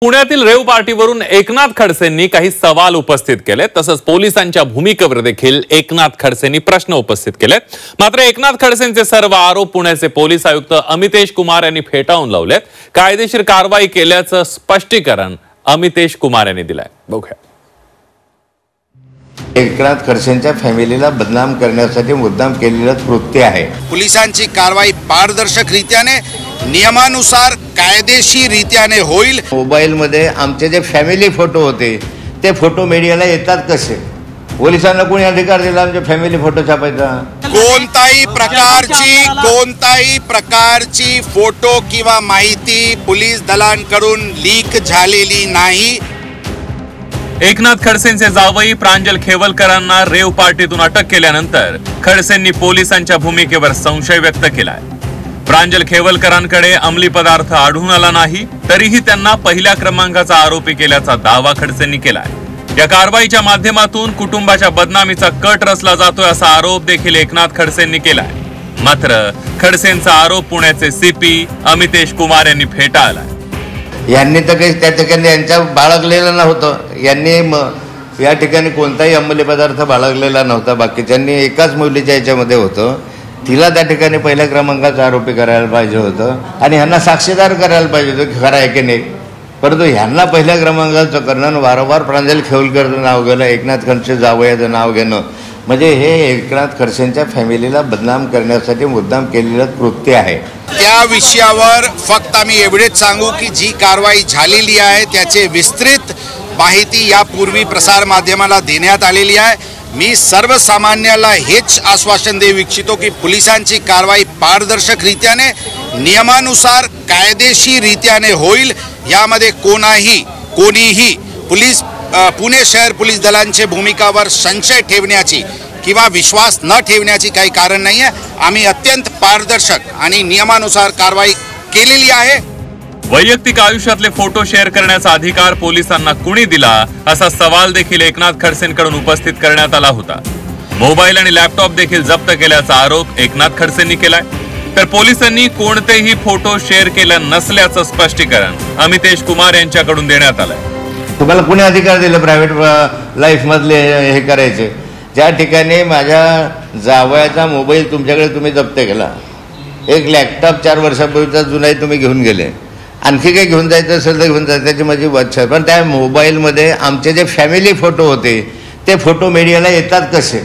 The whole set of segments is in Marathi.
पुण्यातील रेव पार्टीवरून एकनाथ खडसेंनी काही सवाल उपस्थित केले। तसंच पोलिसांच्या भूमिकेवर देखील एकनाथ खडसेंनी प्रश्न उपस्थित केले। मात्र एकनाथ खडसेंचे सर्व आरोप पुण्याचे पोलीस आयुक्त अमितेश कुमार यांनी फेटाळून लावलेत। कायदेशीर कारवाई केल्याचं स्पष्टीकरण अमितेश कुमार यांनी दिलंय। बघूया। एकनाथ खडसेंच्या फॅमिलीला बदनाम करण्यासाठी मुद्दाम केलेलं कृत्य आहे। पोलिसांची कारवाई पारदर्शकरित्याने नियमानुसार कायदेशीररित्याने होईल। मोबाईल मध्ये आमचे जे फॅमिली फोटो होते ते फोटो मीडियाला येतात कसे? पोलिसांना कोणी अधिकार दिला आमचे फॅमिली फोटो छापायचा? कोणताही प्रकारची फोटो किंवा माहिती पोलीस दलांकडून लीक झालेली नाही। एकनाथ खडसेंचे जावई प्रांजल खेवलकरांना रेव पार्टीतून अटक केल्यानंतर खडसेंनी पोलिसांच्या भूमिकेवर संशय व्यक्त केलाय। प्रांजल खेवलकरांकडे अंमली पदार्थ आढळून आला नाही, तरीही त्यांना पहिल्या क्रमांकाचा आरोपी केल्याचा दावा खडसेंनी केलाय। या कारवाईच्या माध्यमातून कुटुंबाच्या बदनामीचा कट रचला जातोय असा आरोप देखील एकनाथ खडसेंनी केलाय। मात्र खडसेंचा आरोप पुण्याचे सीपी अमितेश कुमार यांनी फेटाळलाय। यांनी तर काही त्या ठिकाणी यांच्या बाळगलेलं नव्हतं। यांनी या ठिकाणी कोणताही अंमली पदार्थ बाळगलेला नव्हता। बाकीच्यांनी एकाच मुलीच्या याच्यामध्ये होतं, तिला त्या ठिकाणी पहिल्या क्रमांकाचा आरोपी करायला पाहिजे होतं आणि ह्यांना साक्षीदार करायला पाहिजे होतं की खरं आहे की नाही। परंतु ह्यांना पहिल्या क्रमांकाचं करणं, वारंवार प्रांजल खेवलकरचं नाव घेणं, एकनाथ खडसे जावयाचं नाव घेणं, म्हणजे हे एकनाथ खडसेंच्या फॅमिलीला बदनाम करण्यासाठी मुद्दाम केलेलं कृत्य आहे। त्या विषयावर फक्त आम्ही एवढेच सांगू की जी कारवाई झालेली आहे त्याचे विस्तृत माहिती यापूर्वी प्रसार माध्यमाला देण्यात आलेली आहे। मी सर्वसामान्याला हेच आश्वासन देऊ इच्छितो की पोलिसांची कारवाई पारदर्शकरित्याने नियमानुसार कायदेशीररित्याने होईल। यामध्ये कोणीही पुणे शहर पोलीस दलांच्या भूमिकावर संशय ठेवण्याची किंवा विश्वास न ठेवण्याची काही कारण नाही आहे। आम्ही अत्यंत पारदर्शक आणि नियमानुसार कारवाई केलेली आहे। वैयक्तिक आयुष्यातले फोटो शेअर करण्याचा अधिकार पोलिसांना कुणी दिला असा सवाल देखील एकनाथ खडसेंकडून उपस्थित करण्यात आला होता। मोबाईल आणि लॅपटॉप देखील जप्त केल्याचा आरोप एकनाथ खडसेंनी केलाय। तर पोलिसांनी कोणतेही फोटो शेअर केले नसल्याचं स्पष्टीकरण अमितेश कुमार यांच्याकडून देण्यात आलंय। तुम्हाला कुणी अधिकार दिला प्रायव्हेट लाईफ मधले हे करायचे? ज्या ठिकाणी माझ्या जावयाचा मोबाईल तुमच्याकडे तुम्ही जप्त केला, एक लॅपटॉप 4 वर्षापूर्वीचा जुनाही तुम्ही घेऊन गेले, आणखी काही घेऊन जायचं असेल तर घेऊन जायचं, त्याची माझी वाच्छा। पण त्या मोबाईलमध्ये आमचे जे फॅमिली फोटो होते ते फोटो मीडियाला येतात कसे?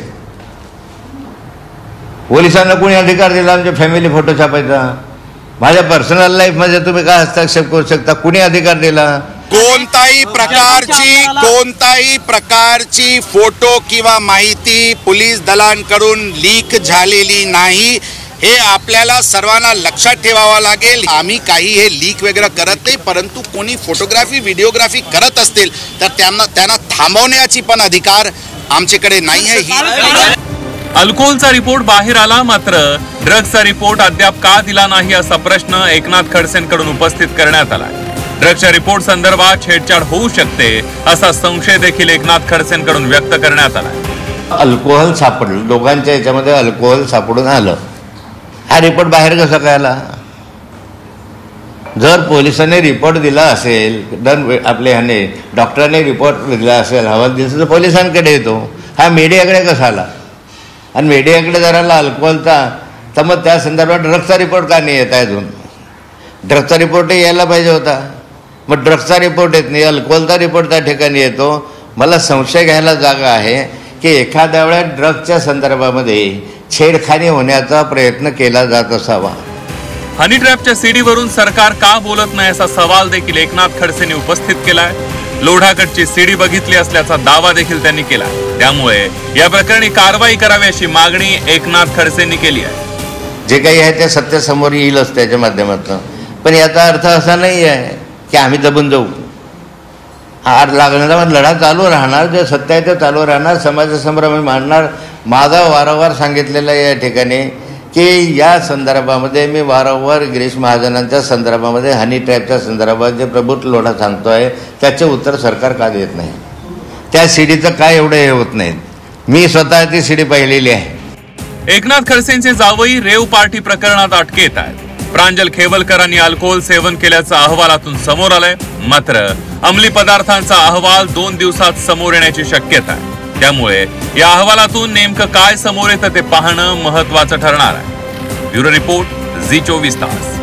पोलिसांना कोणी अधिकार दिला आमचे फॅमिली फोटो छापायचा? माझ्या पर्सनल लाईफमध्ये तुम्ही काय हस्तक्षेप करू शकता? कुणी अधिकार दिला? कोणताही प्रकारची फोटो किंवा माहिती पोलीस दलांकडून लीक झालेली नाही, हे आपल्याला सर्वांना लक्षात ठेवावं लागेल। आम्ही काही हे लीक वगैरे करत नाही, परंतु कोणी फोटोग्राफी व्हिडिओग्राफी करत असतील तर त्यांना थांबवण्याची पण अधिकार आमच्याकडे नाही आहे। अल्कोहोलचा रिपोर्ट बाहेर आला, मात्र ड्रग्सचा रिपोर्ट अद्याप का दिला नाही असा प्रश्न एकनाथ खडसेंकडून उपस्थित करण्यात आला। ड्रग्सच्या रिपोर्ट संदर्भात छेडछाड होऊ शकते असा संशय देखील एकनाथ खडसेंकडून व्यक्त करण्यात आला। अल्कोहोल सापडलं, दोघांच्या याच्यामध्ये अल्कोहोल सापडून आलं, हा रिपोर्ट बाहेर कसा काय आला? जर पोलिसांनी रिपोर्ट दिला असेल, आपले ह्याने डॉक्टरांनी रिपोर्ट दिला असेल, अहवाल दिला तर पोलिसांकडे येतो, हा मीडियाकडे कसा आला? आणि मीडियाकडे जर आला अल्कोहोलचा तर मग त्या संदर्भात ड्रग्सचा रिपोर्ट का नाही येत आहे? अजून ड्रग्सचा रिपोर्टही यायला पाहिजे होता, मग ड्रग्सचा रिपोर्ट येत नाही, अल्कोहोलचा रिपोर्ट त्या ठिकाणी येतो। मला संशय घ्यायला जागा आहे की एखाद्या वेळेस ड्रग्सच्या संदर्भामध्ये छेडखानी होण्याचा प्रयत्न केला जात असावा। हनी ट्रॅपच्या सीडीवरून सरकार का बोलत नाही असा सवाल देखील एकनाथ खडसेंनी उपस्थित केलाय। लोढाकडची सीडी बघितली असल्याचा दावा देखील त्यांनी केला। त्यामुळे या प्रकरणी कारवाई करावी अशी मागणी एकनाथ खडसेंनी केली आहे। जे काही आहे ते सत्य समोर येईलच त्याच्या माध्यमातून, पण याचा अर्थ असा नाही आहे की आम्ही दबून जाऊ। हार लागण्याचा लढा चालू राहणार, जे सत्य आहे ते चालू राहणार, समाजासमोर आम्ही मांडणार। माझा वारंवार सांगितलेलं या ठिकाणी की या संदर्भामध्ये मी वारंवार गिरीश महाजनांच्या संदर्भामध्ये हनी ट्रॅपच्या संदर्भात जे प्रभुत्व लोढा सांगतोय त्याचे उत्तर सरकार का देत नाही? त्या सीडीचं काय एवढं हे होत नाही? मी स्वतः ती सीडी पाहिलेली आहे। एकनाथ खडसेंचे जावई रेव पार्टी प्रकरणात अटकेत आहेत। प्रांजल खेवलकरांनी अल्कोहोल सेवन केल्याचं अहवालातून समोर आलंय. मात्र अंमली पदार्थांचा अहवाल 2 दिवसात समोर येण्याची शक्यता आहे. त्यामुळे या अहवालातून नेमकं काय समोर येतं ते पाहणं महत्वाचं ठरणार आहे. ब्युरो रिपोर्ट, झी 24 तास.